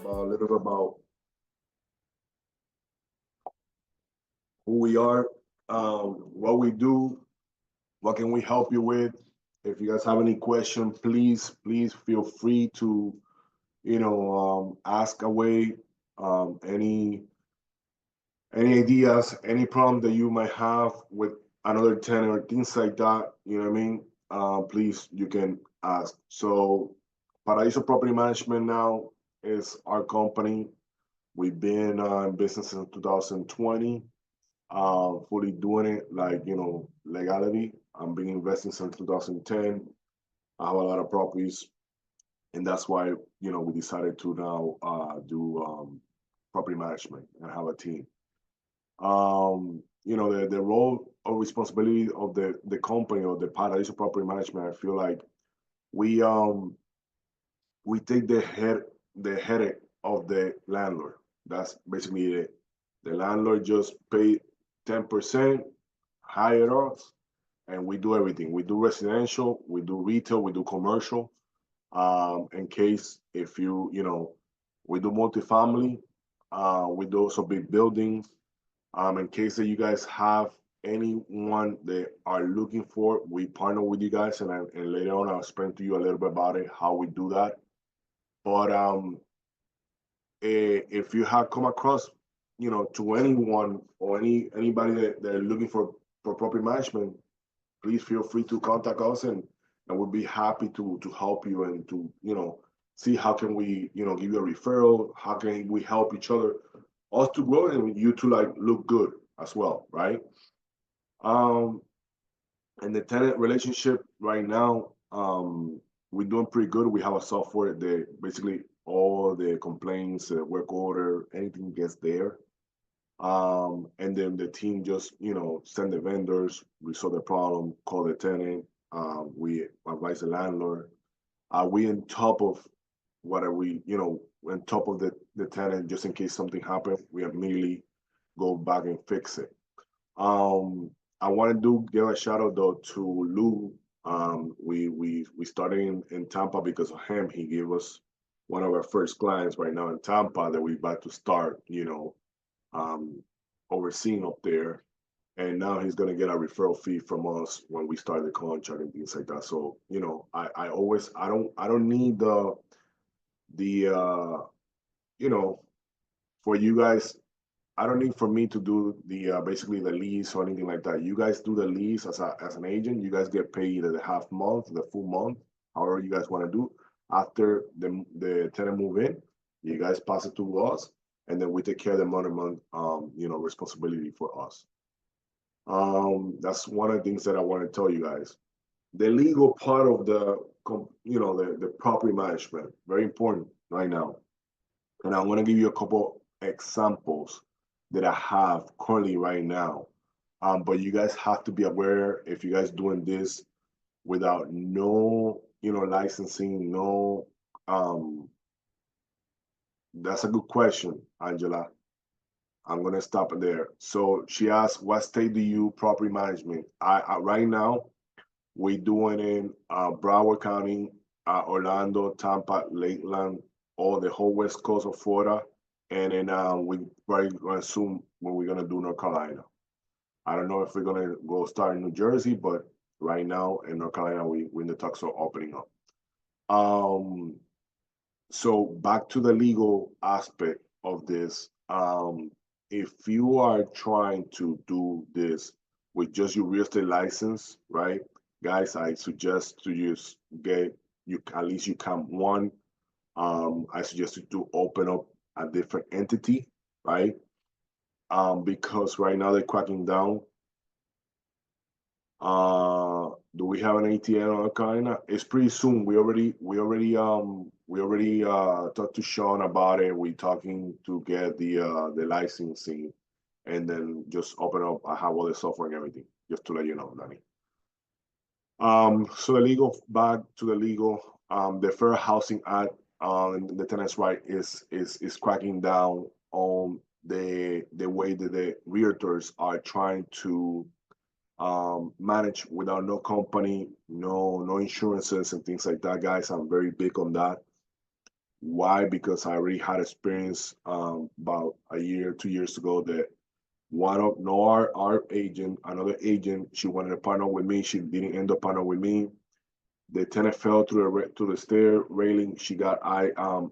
A little bit about who we are, what we do, what can we help you with. If you guys have any question, please feel free to, ask away. Any ideas, any problem that you might have with another tenant or things like that, you know what I mean? Please, you can ask. So, Paradiso Property Management now is our company. We've been in business since 2020, fully doing it like, legality. I've been investing since 2010. I have a lot of properties, and that's why, we decided to now do property management and have a team. The role or responsibility of the company or the Paradiso Property Management, I feel like we we take the headache of the landlord. That's basically it. The landlord just pay 10%, hire us, and we do everything. We do residential, we do retail, we do commercial. In case if we do multifamily, we do also big buildings. In case that you guys have anyone that are looking for, we partner with you guys, and later on I'll explain to you a little bit about it, how we do that. But if you have come across, to anyone or anybody that are looking for property management, please feel free to contact us, and we'll be happy to help you and to see how can we give you a referral, how can we help each other, us to grow and you to like look good as well, right? Um, and the tenant relationship right now, we're doing pretty good. We have a software that basically all the complaints, work order, anything gets there. And then the team just, send the vendors, resolve the problem, call the tenant, we advise the landlord. We on top of what are we, on top of the tenant, just in case something happens, we immediately go back and fix it. Um, I want to give a shout out though to Lou. We started in Tampa because of him. He gave us one of our first clients right now in Tampa that we about to start, um, overseeing up there. And now he's gonna get a referral fee from us when we start the contract and things like that. So, I always I don't need the you know, for you guys, I don't need for me to do the basically the lease or anything like that. You guys do the lease as an agent. You guys get paid the half month, the full month, however you guys want to do. After the tenant move in, you guys pass it to us, and then we take care of the month responsibility for us. That's one of the things that I want to tell you guys. The legal part of the property management, very important right now. And I want to give you a couple examples that I have currently right now. But you guys have to be aware if you guys doing this without no, licensing, no, that's a good question, Angela. I'm gonna stop it there. So she asked, what state do you property management? I right now we doing in Broward County, Orlando, Tampa, Lakeland, all the whole west coast of Florida, and then we probably gonna soon when we're gonna do North Carolina. I don't know if we're gonna go start in New Jersey, but right now in North Carolina we in the talks of opening up. Um, so back to the legal aspect of this. If you are trying to do this with just your real estate license, right, guys, I suggest to just get you at least you can one. I suggest you to open up a different entity, right? Because right now they're cracking down. Do we have an ATM on China? It's pretty soon. We already talked to Sean about it. We're talking to get the licensing, and then just open up. I have all the software and everything, just to let you know, Danny. So the legal, back to the legal, the Fair Housing Act, the tenants' right is cracking down on the way that the realtors are trying to manage without no company, no insurances and things like that, guys. I'm very big on that. Why? Because I already had experience about a year, 2 years ago that one of no our agent, another agent, she wanted to partner with me. She didn't end up partner with me. The tenant fell to the stair railing. She got an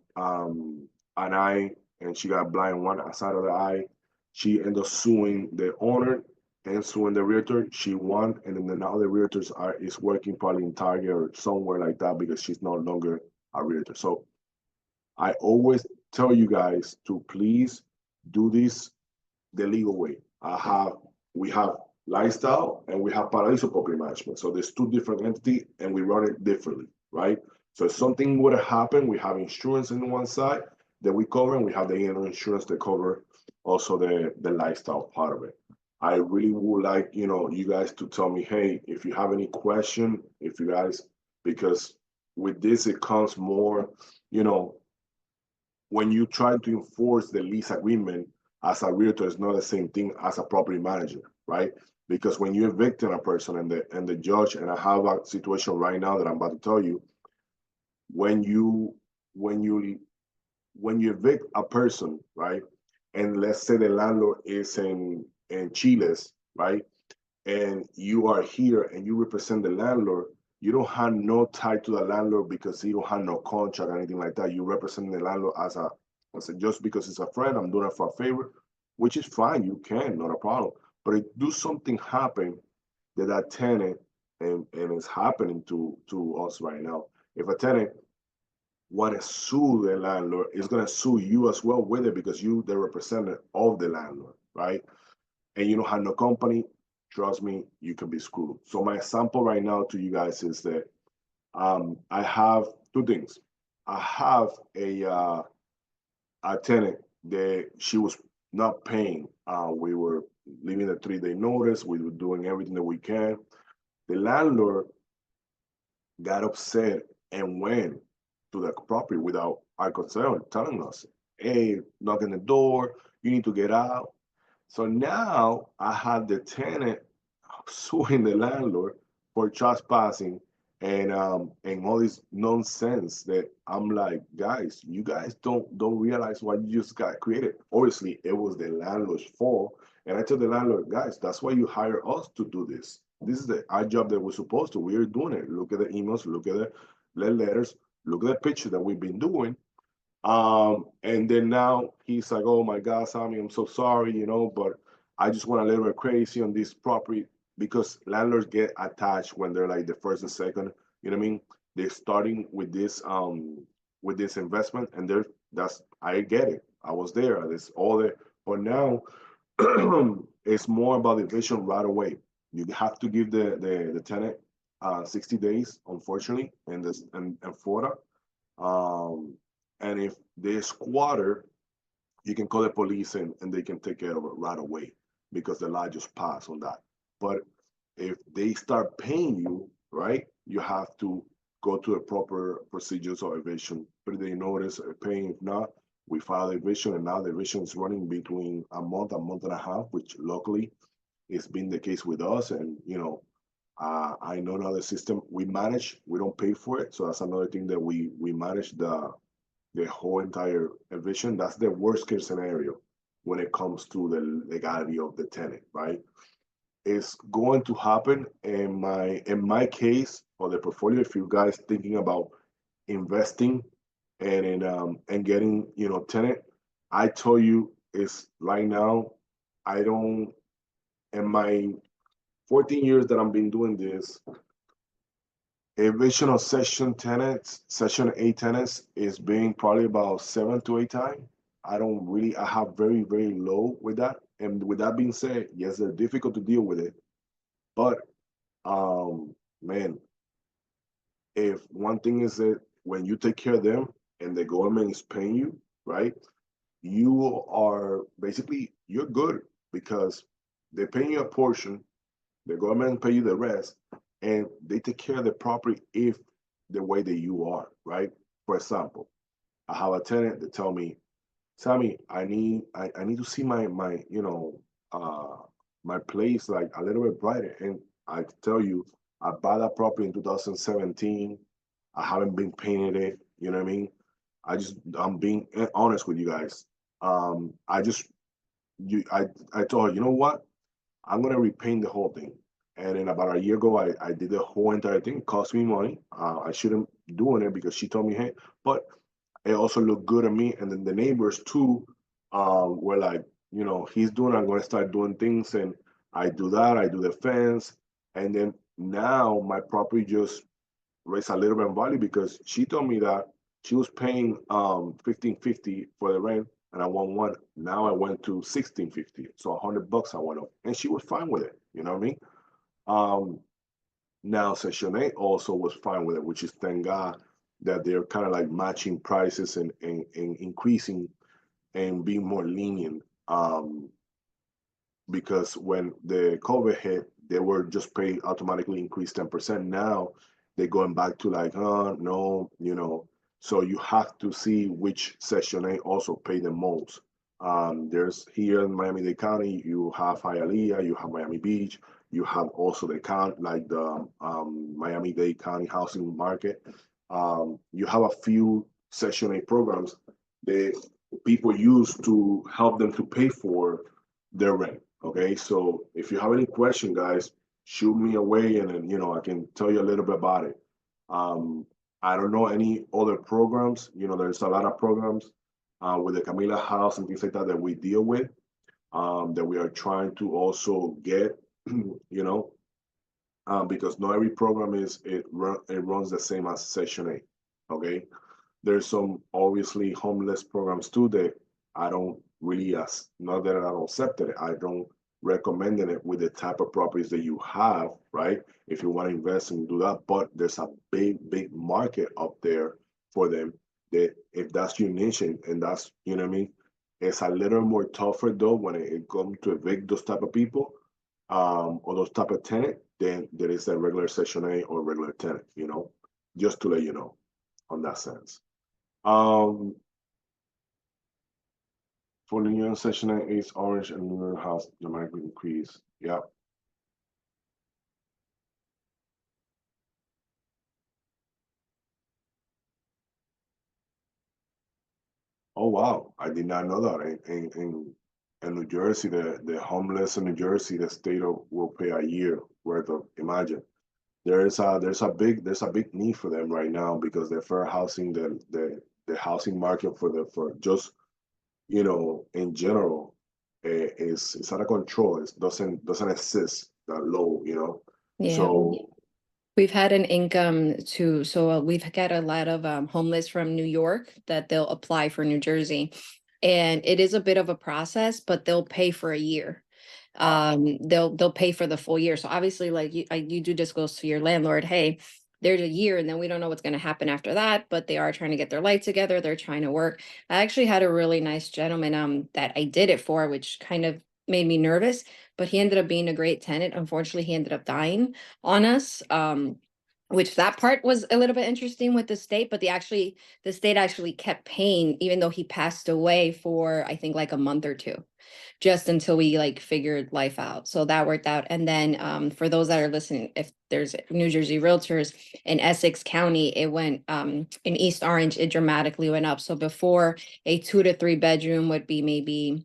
eye, and she got blind one side of the eye. She ended up suing the owner and suing the realtor. She won, and then the now the realtors are is working probably in Target or somewhere like that because she's no longer a realtor. So I always tell you guys to please do this the legal way. We have lifestyle and we have Paradiso property management. So there's two different entities and we run it differently, right? So if something would have happened, we have insurance on one side that we cover, and we have the insurance that cover also the lifestyle part of it. I really would like, you guys to tell me, hey, if you have any question, if you guys, because with this it comes more, you know, when you try to enforce the lease agreement as a realtor, it's not the same thing as a property manager, right? Because when you evict a person and the judge, and I have a situation right now that I'm about to tell you, when you when you when you evict a person, right? And let's say the landlord is in Chiles, right? And you are here and you represent the landlord, you don't have no tie to the landlord because you don't have no contract or anything like that. You represent the landlord as a just because it's a friend, I'm doing it for a favor, which is fine. You can, not a problem. But if do something happen that tenant, and it's happening to us right now. If a tenant want to sue the landlord, is going to sue you as well with it because you the representative of the landlord, right? And you don't have no company, trust me, you can be screwed. So my example right now to you guys is that I have two things. I have a tenant that she was not paying. We were leaving a 3-day notice. We were doing everything that we can. The landlord got upset and went to the property without our consent, telling us, "Hey, knock on the door. You need to get out." So now I have the tenant suing the landlord for trespassing and all this nonsense that I'm like, guys, you guys don't realize what you just got created. Obviously, it was the landlord's fault. And I told the landlord, guys, that's why you hire us to do this. This is our job that we're supposed to. We're doing it. Look at the emails, look at the letters, look at the picture that we've been doing. And then now he's like, "Oh my God, Sammy, I'm so sorry, but I just want a little bit crazy on this property," because landlords get attached when they're like the first and second, you know what I mean? They're starting with this investment, and that's I get it. I was there. It's all there. But now it's more about the vision right away. You have to give the tenant 60 days, unfortunately, and Florida. Um, and if they squatter, you can call the police and they can take care of it right away because the law just passed on that. But if they start paying you, right, you have to go to the proper procedures of eviction. 3-day notice, paying. If not, we file eviction, and now the eviction is running between a month and a half, which luckily it's been the case with us. And I know now the system we manage, we don't pay for it, so that's another thing that we manage the whole entire eviction. That's the worst case scenario when it comes to the legality of the tenant, right? It's going to happen in my case for the portfolio. If you guys thinking about investing and getting tenant, I tell you is right now. I don't in my 14 years that I've been doing this, eviction of Section 8 tenants is being probably about 7 to 8 times. I have very, very low with that. And with that being said, yes, they're difficult to deal with it. But man, if one thing is that when you take care of them and the government is paying you, right? You are basically you're good because they're paying you a portion, the government pay you the rest, and they take care of the property if the way that you are, right? For example, I have a tenant that tell me, "Sammy, I need to see my uh my place like a little bit brighter. And I tell you, I bought that property in 2017. I haven't been painted it. You know what I mean? I'm being honest with you guys. I just I told her, you know what? I'm gonna repaint the whole thing. And then about a year ago, I did the whole entire thing. It cost me money. I shouldn't doing it because she told me, hey, but it also looked good on me. And then the neighbors too were like, you know, he's doing, I'm going to start doing things. And I do that, I do the fence. And then now my property just raised a little bit in value because she told me that she was paying 1550 for the rent and I won one. Now I went to 1650. So $100 I went up. And she was fine with it. You know what I mean? Um, Now Section 8 also was fine with it, which is thank God that they're kind of like matching prices and increasing and being more lenient. Because when the COVID hit, they were just pay automatically increase 10%. Now they're going back to like, oh no, you know. So you have to see which Section 8 also pay the most. There's here in Miami-Dade County, you have Hialeah, you have Miami Beach, you have also the count like the Miami-Dade County housing market. You have a few Section 8 programs that people use to help them to pay for their rent. Okay, so if you have any question, guys, shoot me away, and then I can tell you a little bit about it. Um, I don't know any other programs. There's a lot of programs with the Camila House and things like that that we deal with, that we are trying to also get. You know, because not every program it runs the same as Section 8. Okay, there's some obviously homeless programs too that I don't really not that I don't accept it. I don't recommend it with the type of properties that you have, right? If you want to invest and do that, but there's a big market up there for them that if that's your niche and that's what I mean. It's a little more tougher though when it comes to evict those type of people, or those type of tenant than there is a regular Section 8 or regular tenant, just to let you know on that sense. Um, for the new Section 8 is orange and new house dramatically increase. Yeah. Oh wow, I did not know that. In New Jersey, the homeless in New Jersey, the state will pay a year worth of. Imagine there's a big need for them right now because the fair housing, the housing market for just in general, is out of control. It doesn't exist that low. Yeah. So We've had an income too. So we've got a lot of homeless from New York that they'll apply for New Jersey. And it is a bit of a process, but they'll pay for a year. They'll pay for the full year. So obviously, like you do disclose to your landlord, hey, there's a year, and then we don't know what's going to happen after that. But they are trying to get their life together. They're trying to work. I actually had a really nice gentleman that I did it for, which kind of made me nervous, but he ended up being a great tenant. Unfortunately, he ended up dying on us. Which that part was a little bit interesting with the state, but the state actually kept paying even though he passed away for I think like a month or two, just until we like figured life out. So that worked out. And then for those that are listening, if there's New Jersey realtors in Essex County, it went in East Orange, it dramatically went up. So before a 2 to 3 bedroom would be maybe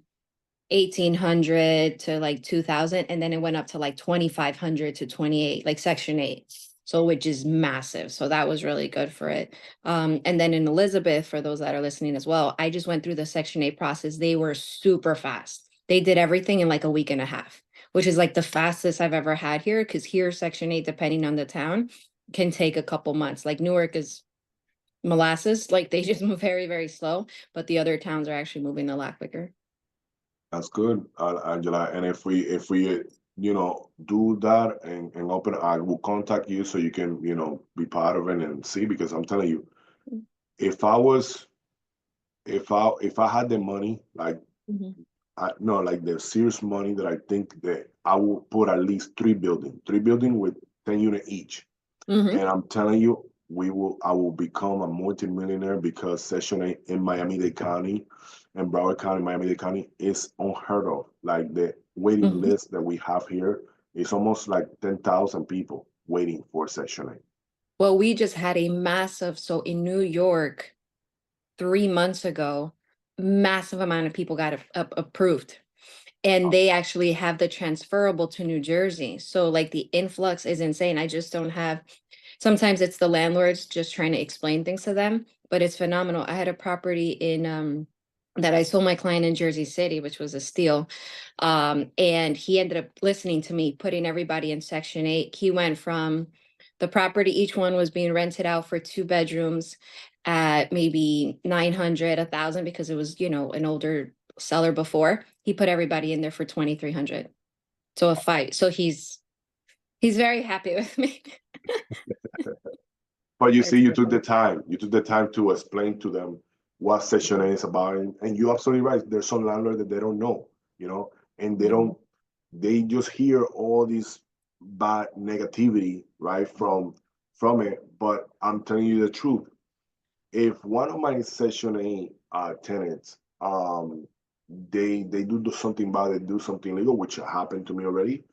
1,800 to like 2,000, and then it went up to like 2,500 to 28, like Section 8. So which is massive. So that was really good for it. And then in Elizabeth, for those that are listening as well, I just went through the Section 8 process. They were super fast. They did everything in like a week and a half, which is like the fastest I've ever had here. Because here, Section 8, depending on the town, can take a couple months. Like Newark is molasses, like they just move very, very slow, but the other towns are actually moving a lot quicker. that's good, Angela. And if we do that and open, I will contact you so you can be part of it and see because I'm telling you, if I was if I had the money like Mhm. I no like the serious money that I think that I will put at least three building with 10 unit each. Mhm. And I'm telling you, I will become a multimillionaire because Section 8 in Miami-Dade County and Broward County, Miami-Dade County is unheard of. Like waiting Mhm. list that we have here. It's almost like 10,000 people waiting for Section 8. Well, we just had a massive, so in New York, 3 months ago, massive amount of people got approved. And they actually have the transferable to New Jersey. So like the influx is insane. I just don't have, sometimes it's the landlords just trying to explain things to them, but it's phenomenal. I had a property in that I sold my client in Jersey City, which was a steal. And he ended up listening to me, putting everybody in Section 8. He went from the property, each one was being rented out for 2 bedrooms at maybe 900, 1,000, because it was, an older seller before. He put everybody in there for 2,300. So a fight. So he's very happy with me. But you see, It's you took the good. time. You took the time to explain to them what Section 8 is about. And you're absolutely right. There's some landlords that they don't know, and they Mhm. don't, they just hear all this bad negativity, right, from it. But I'm telling you the truth. If one of my Section 8 tenants, they do something bad, they do something illegal, which happened to me already.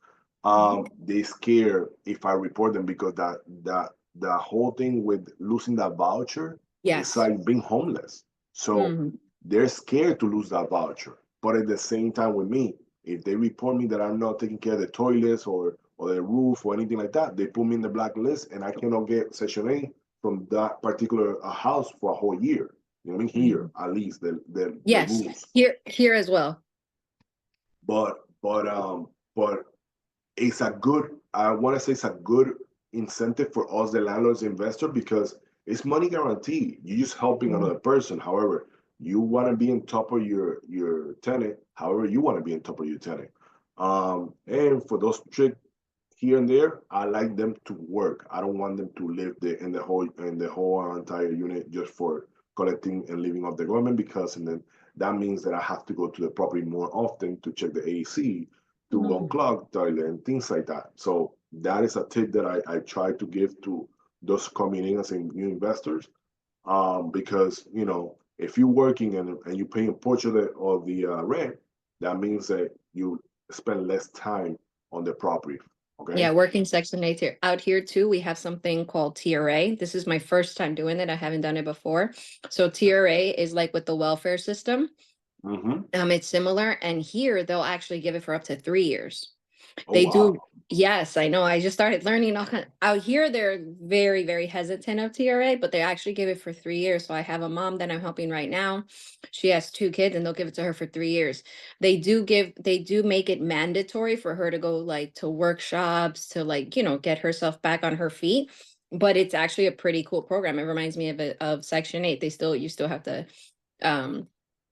Mhm. They scare if I report them because that whole thing with losing that voucher is Yes. like being homeless. So Mhm. they're scared to lose that voucher. But at the same time with me, if they report me that I'm not taking care of the toilets or the roof or anything like that, they put me in the blacklist and I cannot get Section 8 from that particular house for a whole year. You know what I mean? Here, Mhm. at least the Yes. rules. Here as well. But it's a good, I want to say it's a good incentive for us, the landlords, investor, because it's money guarantee. You're just helping Mhm. another person. However, you want to be on top of your tenant. However, you want to be on top of your tenant. And for those tricks here and there, I like them to work. I don't want them to live in the whole entire unit just for collecting and living off the government, because and then that means that I have to go to the property more often to check the AC, to Mhm. unclog toilet and things like that. So that is a tip that I try to give to those coming in as new investors. Because if you're working and you're paying a portion of the rent, that means that you spend less time on the property. Okay. Yeah, working Section 8 here. Out here too, we have something called TRA. This is my first time doing it. I haven't done it before. So TRA is like with the welfare system. Mm-hmm. It's similar, and here they'll actually give it for up to 3 years. Oh They wow. do. Yes, I know. I just started learning out here. They're very, very hesitant of TRA, but they actually give it for 3 years. So I have a mom that I'm helping right now. She has 2 kids, and they'll give it to her for 3 years. They do make it mandatory for her to go like to workshops to like, get herself back on her feet. But it's actually a pretty cool program. It reminds me of Section 8. You still have to um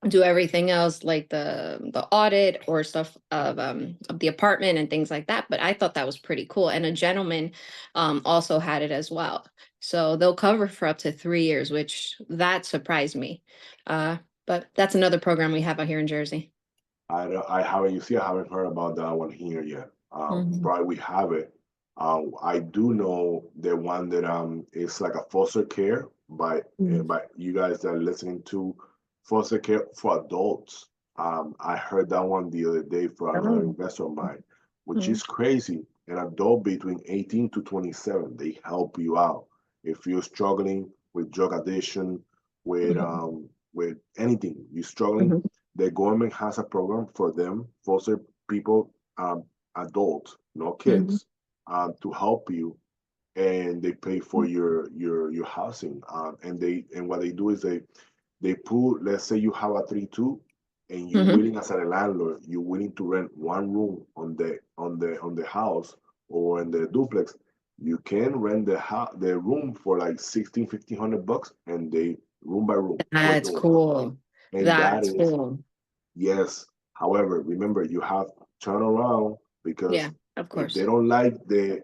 do everything else like the audit or stuff of the apartment and things like that, but I thought that was pretty cool. And a gentleman also had it as well, so they'll cover for up to 3 years, which that surprised me. uh but that's another program we have out here in Jersey. I haven't. You see, I haven't heard about that one here yet. Mhm. Probably we have it. I do know the one that is like a foster care Mhm. by you guys that are listening to foster care for adults. I heard that one the other day for another Oh. investor of mine, which Mhm. is crazy. An adult between 18 to 27, they help you out if you're struggling with drug addiction, Mhm. with anything you're struggling. Mhm. The government has a program for them, foster people, adults, no Mhm. kids, to help you, and they pay for your housing. And what they do is they put, let's say you have a 3-2, and you're Mhm. willing as a landlord, you're willing to rent one room on the house or in the duplex. You can rent the room for like 1,600-1,500 bucks, and they room by room, door to That's door, cool. and that That's is. cool. Yes. However, remember you have to turn around, Yeah, because of if they course. don't like the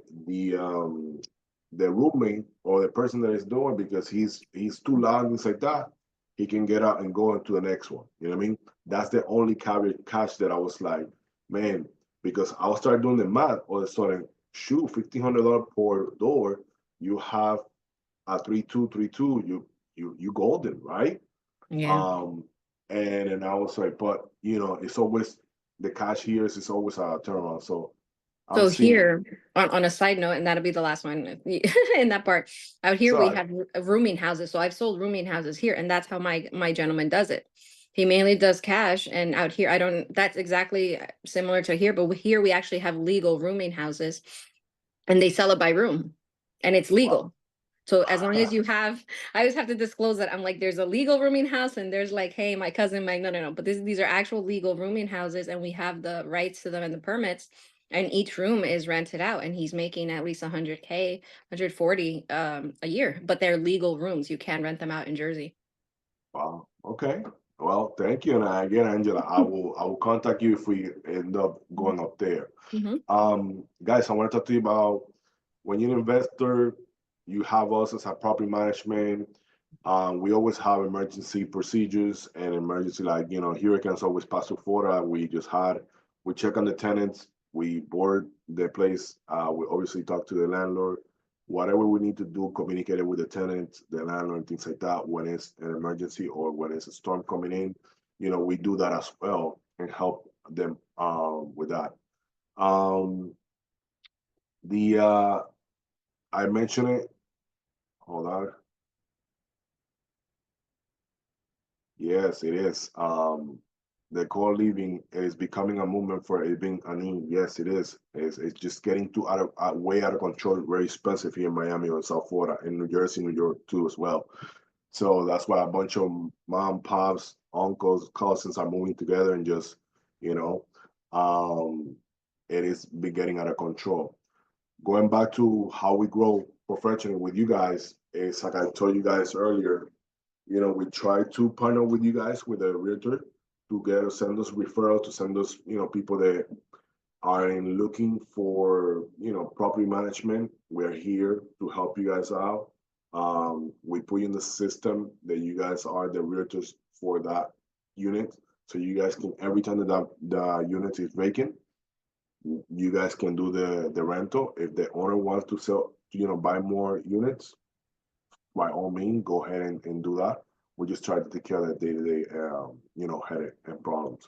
roommate or the person that is doing, because he's too loud and things like that, he can get out and go into the next one. You know what I mean? That's the only caveat catch that I was like, man, because I'll start doing the math all of a sudden, shoot, $1,500 per door, you have a 3-2, you golden, right? Yeah. Um, and I was like, but it's always the cash here is always a turnaround. So I'm So seeing. here, on a side note, and that'll be the last one in that part. Out here, we So have rooming houses. So I've sold rooming houses here, and that's how my gentleman does it. He mainly does cash, and out here, I don't. That's exactly similar to here, but here we actually have legal rooming houses, and they sell it by room, and it's wow. legal. So as long as you have, I always have to disclose that I'm like, there's a legal rooming house, and there's like, hey, my cousin, my no, no, no. But these are actual legal rooming houses, and we have the rights to them and the permits. And each room is rented out, and he's making at least 100K, 140 a year. But they're legal rooms. You can rent them out in Jersey. Wow. Okay. Well, thank you. And again, Angela, I will contact you if we end up going up there. Mhm. Guys, I want to talk to you about when you're an investor, you have us as a property management. We always have emergency procedures and emergency, like, hurricanes always pass through Florida. We check on the tenants, we board the place. We obviously talk to the landlord. Whatever we need to do, communicate it with the tenant, the landlord, things like that. When it's an emergency or when it's a storm coming in, we do that as well and help them with that. Um, the I mentioned it. Hold on. Yes, it is. The co-living is becoming a movement for it being a need. Yes, it is. It's just getting too way out of control. Very expensive here in Miami or South Florida, in New Jersey, New York too as well. So that's why a bunch of mom, pops, uncles, cousins are moving together and just, you know, um, it is be getting out of control. Going back to how we grow professionally with you guys, it's like I told you guys earlier, we try to partner with you guys with a realtor to send us referrals, to send us, people that are in looking for, property management. We're here to help you guys out. We put in the system that you guys are the realtors for that unit. So you guys can, every time that the unit is vacant, you guys can do the rental. If the owner wants to sell, buy more units, by all means, go ahead and do that. We just try to take care of the day-to-day, headache and problems.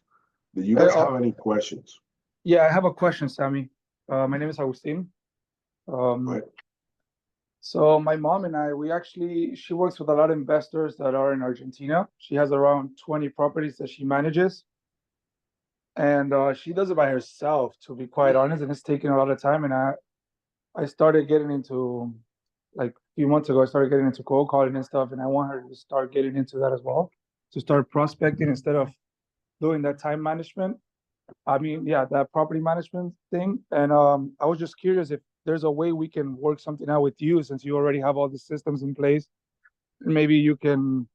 Do you Hey, guys have any questions? yeah, I have a question, Sammy. My name is Agustin. Um, Right? so my mom and I, she works with a lot of investors that are in Argentina. She has around 20 properties that she manages, and she does it by herself, to be quite honest, and it's taking a lot of time. And I started getting into, like a few months ago, I started getting into cold calling and stuff, and I want her to start getting into that as well, to start prospecting instead of doing that time management. I mean, yeah, that property management thing. And I was just curious if there's a way we can work something out with you, since you already have all the systems in place. And maybe you can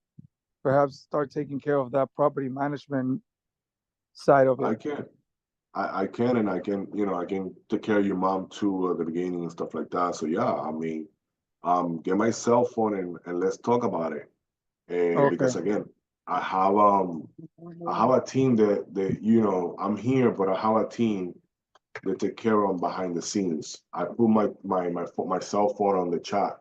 perhaps start taking care of that property management side of it. I can. I can, and I can, I can take care of your mom too at the beginning and stuff like that. So yeah, I mean, get my cell phone and let's talk about it. And Okay. because again, I have a team that I'm here, but I have a team that take care of behind the scenes. I put my cell phone on the chat.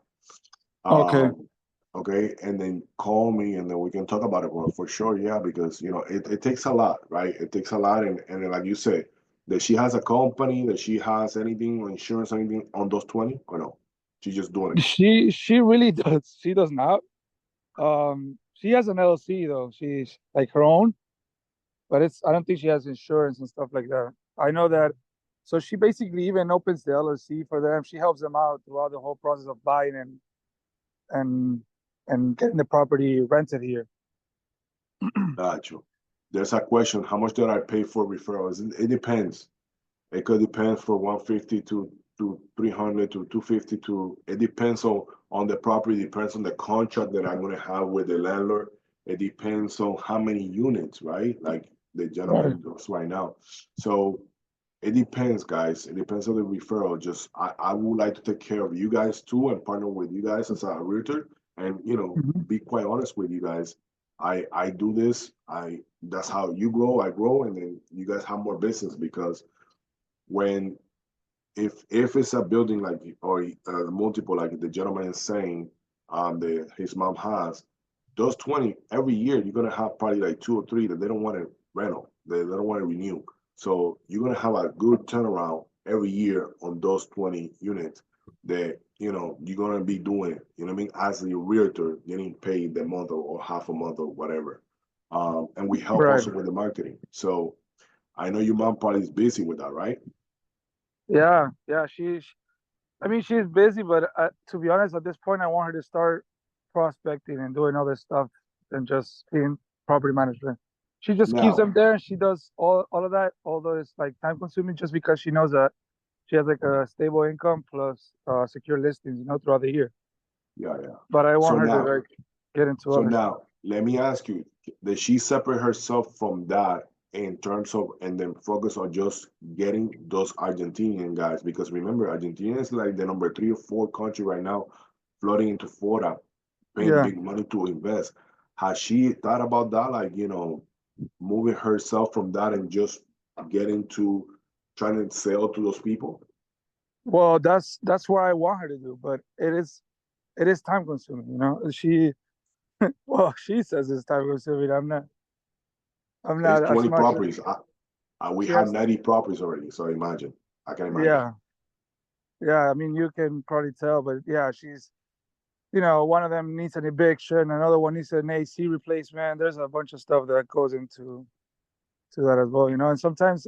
Okay. Um, okay, and then call me, and then we can talk about it for sure. Yeah, because it takes a lot, right? It takes a lot, and like you said, that she has a company, that she has anything or insurance, anything on those 20, or no? She's just doing it. She really does. She does not. She has an LLC though. She's like her own, but I don't think she has insurance and stuff like that. I know that. So she basically even opens the LLC for them. She helps them out throughout the whole process of buying and and getting the property rented here. Got you. There's a question. How much did I pay for referrals? It depends. It could depend for 150 to 300 to 250 to. It depends on the property. Depends on the contract that I'm gonna have with the landlord. It depends on how many units, right? Like the Right. gentleman does right now. So it depends, guys. It depends on the referral. Just I would like to take care of you guys too and partner with you guys as a realtor. And Mhm. be quite honest with you guys. I do this. That's how you grow. I grow, and then you guys have more business because when if it's a building like or multiple like the gentleman is saying, the his mom has those 20 every year, you're gonna have probably like two or three that they don't want to rental. They don't want to renew. So you're gonna have a good turnaround every year on those 20 units that you're gonna be doing it. You know what I mean? As a realtor, getting paid the month or half a month or whatever. And we help Right. also with the marketing. So I know your mom probably is busy with that, right? Yeah, yeah. I mean, she's busy, but to be honest, at this point, I want her to start prospecting and doing other stuff than just being property management. She just keeps Now, them there and she does all of that, although it's like time consuming just because she knows that she has like a stable income plus secure listings, throughout the year. yeah, yeah. But I So want her to now, like get into so other stuff. now, let me ask you, did she separate herself from that in terms of, and then focus on just getting those Argentinian guys? Because remember, Argentina is like the number 3 or 4 country right now, flooding into Florida, paying Yeah. big money to invest. Has she thought about that, like, moving herself from that and just getting to trying to sell to those people? Well, that's what I want her to do, but it is time consuming. She says it's time consuming. I'm It's not as 20 much. properties. We She have has 90 properties already, so imagine. I can imagine. Yeah, yeah. I mean, you can probably tell, but yeah, one of them needs an eviction, another one needs an AC replacement. There's a bunch of stuff that goes into that as well. And sometimes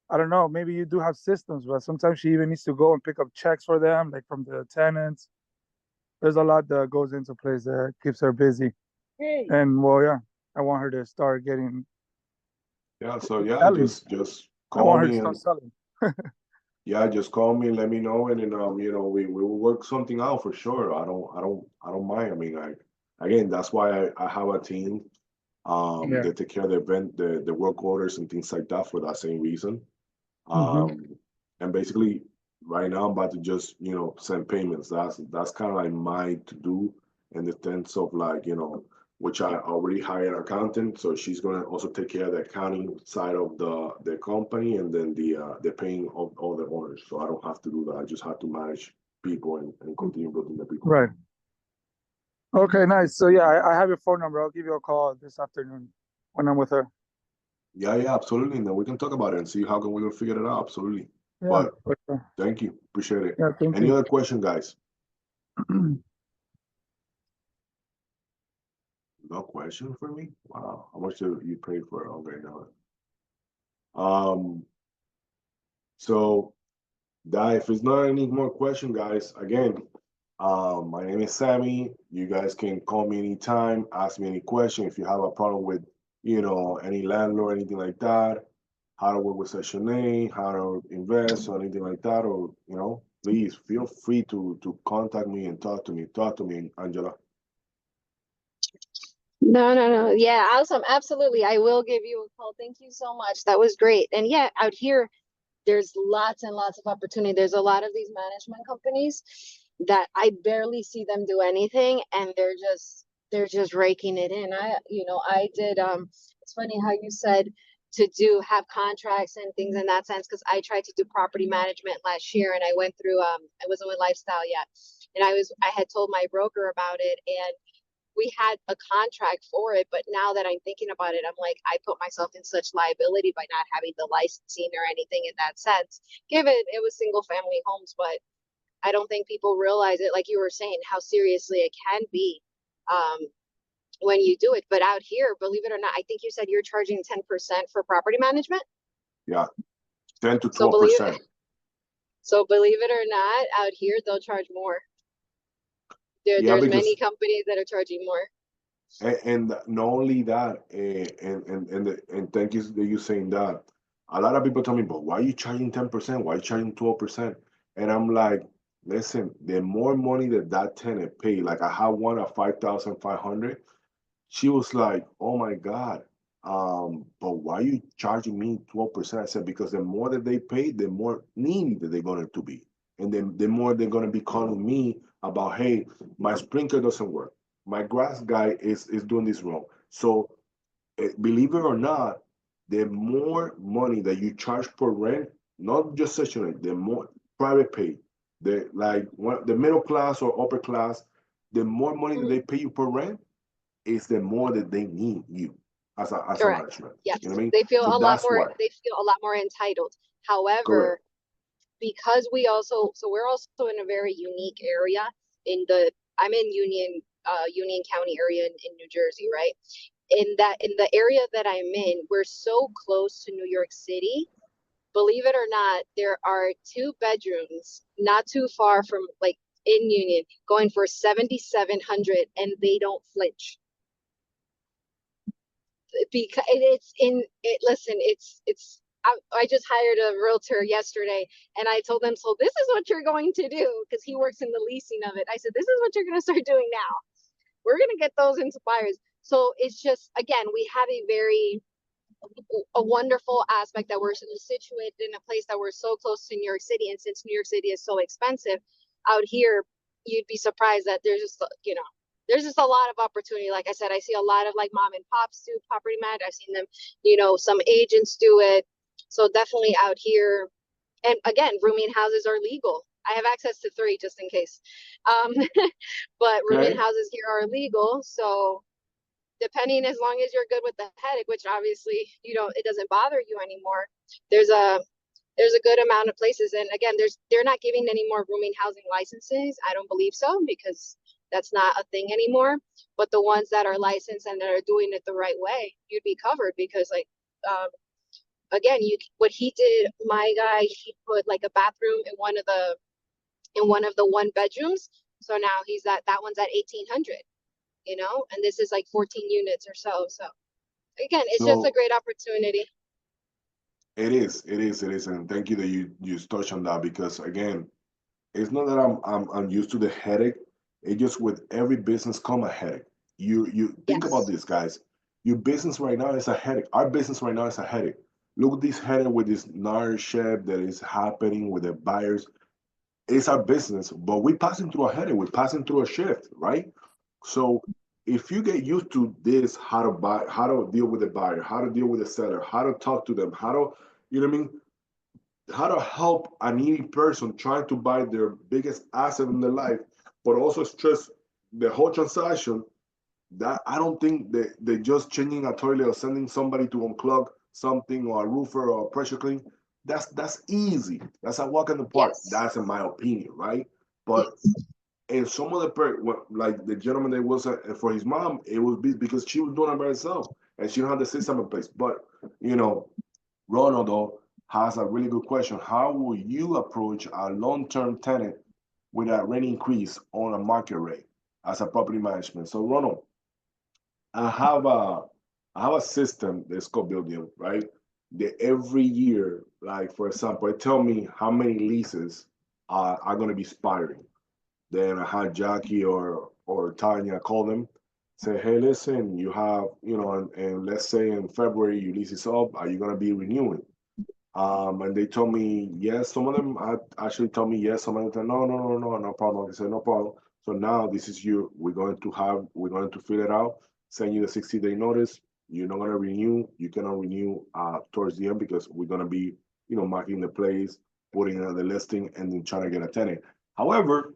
I don't know, maybe you do have systems, but sometimes she even needs to go and pick up checks for them, like from the tenants. There's a lot that goes into place that keeps her busy. And well, yeah, I want her to start getting Yeah, so yeah, selling. just I call want her to me start and selling. yeah, just call me and let me know, and then we will work something out for sure. I don't mind. I mean, like, again, that's why I have a team Yeah. that take care of the event, the work orders and things like that for that same reason. Hmm. Um, and basically, right now I'm about to just send payments. That's kind of like my to do in the sense of, like, which I already hired an accountant, so she's gonna also take care of the accounting side of the company, and then the paying of all the owners. So I don't have to do that. I just have to manage people and continue building the people. Right. Okay, nice. So yeah, I have your phone number. I'll give you a call this afternoon when I'm with her. Yeah, yeah, absolutely. And then we can talk about it and see how can we can figure it out. Absolutely. Yeah, But for sure. thank you, appreciate it. Yeah, thank Any you. other question, guys? No question for me? Wow. How much do you pay for it? Okay, now. Um, so that if it's not any more question, guys, again, my name is Sammy. You guys can call me anytime, ask me any question. If you have a problem with, any landlord, anything like that, how to work with Section A, how to invest or anything like that, or, please feel free to contact me and talk to me. Talk to me, Angela. No, no, no. Yeah, awesome. Absolutely. I will give you a call. Thank you so much. That was great. And yeah, out here, there's lots and lots of opportunity. There's a lot of these management companies that I barely see them do anything, and they're just raking it in. I did it's funny how you said to do have contracts and things in that sense, because I tried to do property management last year, and I went through I wasn't with lifestyle yet. And I had told my broker about it, and we had a contract for it, but now that I'm thinking about it, I'm like, I put myself in such liability by not having the licensing or anything in that sense. Given it was single family homes, but I don't think people realize it, like you were saying, how seriously it can be um, when you do it. But out here, believe it or not, I think you said you're charging 10% for property management. Yeah, 10 to So believe 12%. so believe it or not, out here they'll charge more. Yeah, There's many because companies that are charging more. and not only that, and thank you that you saying that. A lot of people tell me, but why are you charging 10%? Why are you charging 12%? And I'm like, listen, the more money that tenant pay, like I have one at 5,500. She was like, "Oh my God, but why are you charging me 12%?" I said, "Because the more that they pay, the more needy that they're going to be, and then the more they're going to be calling me about, hey, my sprinkler doesn't work, my grass guy is doing this wrong." So, believe it or not, the more money that you charge per rent, not just Section 8, the more private pay, the middle class or upper class, the more money that Mhm. they pay you per rent is the more that they need you. as a Correct. management. Yes. You know what I mean? They feel So a lot that's more, why. they feel a lot more entitled. However, Correct. because we're also in a very unique area I'm in Union County area in New Jersey, right? In the area that I'm in, we're so close to New York City. Believe it or not, there are 2 bedrooms not too far from, like, in Union, going for 7,700, and they don't flinch because it's in it. Listen, it's. I just hired a realtor yesterday, and I told them, so this is what you're going to do, because he works in the leasing of it. I said, this is what you're going to start doing now. We're going to get those into buyers. So it's just, again, we have a wonderful aspect that we're situated in a place that we're so close to New York City. And since New York City is so expensive out here, you'd be surprised that there's just a lot of opportunity. Like I said, I see a lot of, like, mom and pops do property management. I've seen them, some agents do it. So definitely out here. And again, rooming houses are legal. I have access to 3 just in case. But rooming Okay. houses here are legal. So depending, as long as you're good with the headache, which obviously it doesn't bother you anymore, there's a good amount of places. And again, they're not giving any more rooming housing licenses. I don't believe so, because that's not a thing anymore. But the ones that are licensed and that are doing it the right way, you'd be covered, because, like, again, what he did, my guy, he put, like, a bathroom in one of the 1 bedrooms. So now that one's at 1,800. And this is like 14 units or so. So again, it's just a So great opportunity. it is, and thank you that you touched on that, because again, it's not that I'm used to the headache. It just, with every business come a headache. You think about Yes. this, guys. Your business right now is a headache. Our business right now is a headache. Look at this headache with this narrative that is happening with the buyers. It's our business, but we're passing through a headache. We're passing through a shift, right? So if you get used to this, how to buy, how to deal with the buyer, how to deal with the seller, how to talk to them, how to, you know what I mean? How to help a needy person trying to buy their biggest asset in their life, but also stress the whole transaction. That, I don't think that they just changing a toilet or sending somebody to unclog something, or a roofer or a pressure clean. That's easy. That's a walk in the park. Yes. That's in my opinion, right? But Yes. and some of like the gentleman that was for his mom, it was because she was doing it by herself and she don't have the system in place. But you know, Ronald though has a really good question. How will you approach a long-term tenant with a rent increase on a market rate as a property management? So Ronald, I have a I have a system that's called building, right? That every year, like for example, it tell me how many leases are going to be expiring. Then I had Jackie or Tanya call them, say, hey, listen, you have, and let's say in February you lease this up, are you gonna be renewing? And they told me yes. Some of them actually told me yes. Some of them said no, no, no, no, no problem. I said no problem. So now this is you. We're going to fill it out. Send you the 60-day notice. You're not gonna renew. You cannot renew towards the end, because we're gonna be, marking the place, putting on the listing, and then trying to get a tenant. However,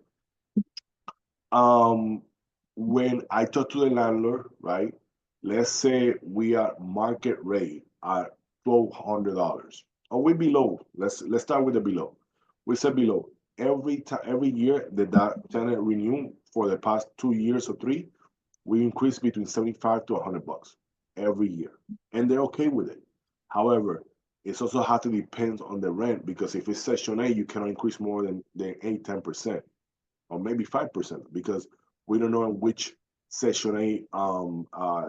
um, when I talk to the landlord, right? Let's say we are market rate at $1,200, or we below. Let's start with the below. We said below. Every year that tenant renew for the past 2 years or 3, we increase between 75 to $100 every year, and they're okay with it. However, it's also have to depend on the rent, because if it's Section 8, you cannot increase more than 8-10%, or maybe 5%, because we don't know in which Section 8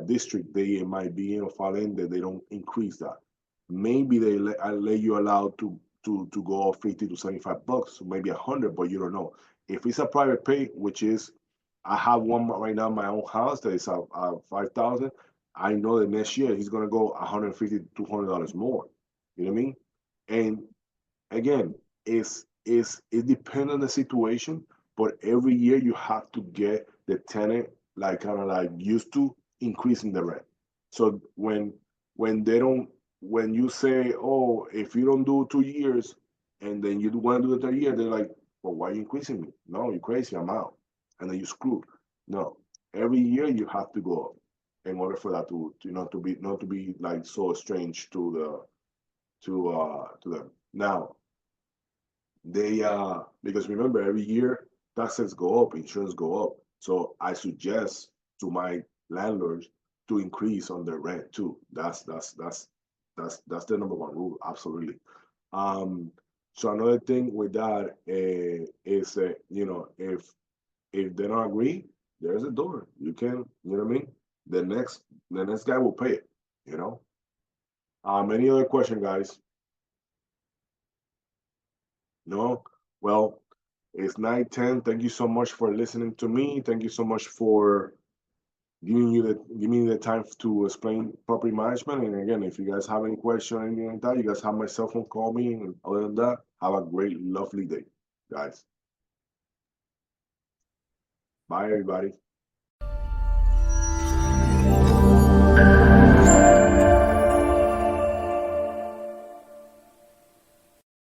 district they might be in or fall in, that they don't increase that. Maybe let you allowed to go 50 to $75, so maybe 100, but you don't know. If it's a private pay, which is, I have one right now in my own house that is 5,000. I know that next year he's gonna go 150 to $200 more. You know what I mean? And again, it depends on the situation, but every year you have to get the tenant like kind of like used to increasing the rent. So when they don't when you say, oh, if you don't do 2 years and then you want to do the third year, they're like, well, why are you increasing me? No, you're crazy, I'm out. And then you screwed. No, every year you have to go up. in order for that to not to be like so strange to them. Now they because remember every year taxes go up, insurance go up. So I suggest to my landlords to increase on their rent too. That's the number one rule, absolutely. So another thing with that is you know, if they don't agree, there's a door. You can, you know what I mean? The next guy will pay it, you know. Any other question, guys? No? Well, it's 9:10. Thank you so much for listening to me. Thank you so much for giving me the time to explain property management. And again, if you guys have any question or anything like that, you guys have my cell phone, call me. And other than that, have a great, lovely day, guys. Bye, everybody.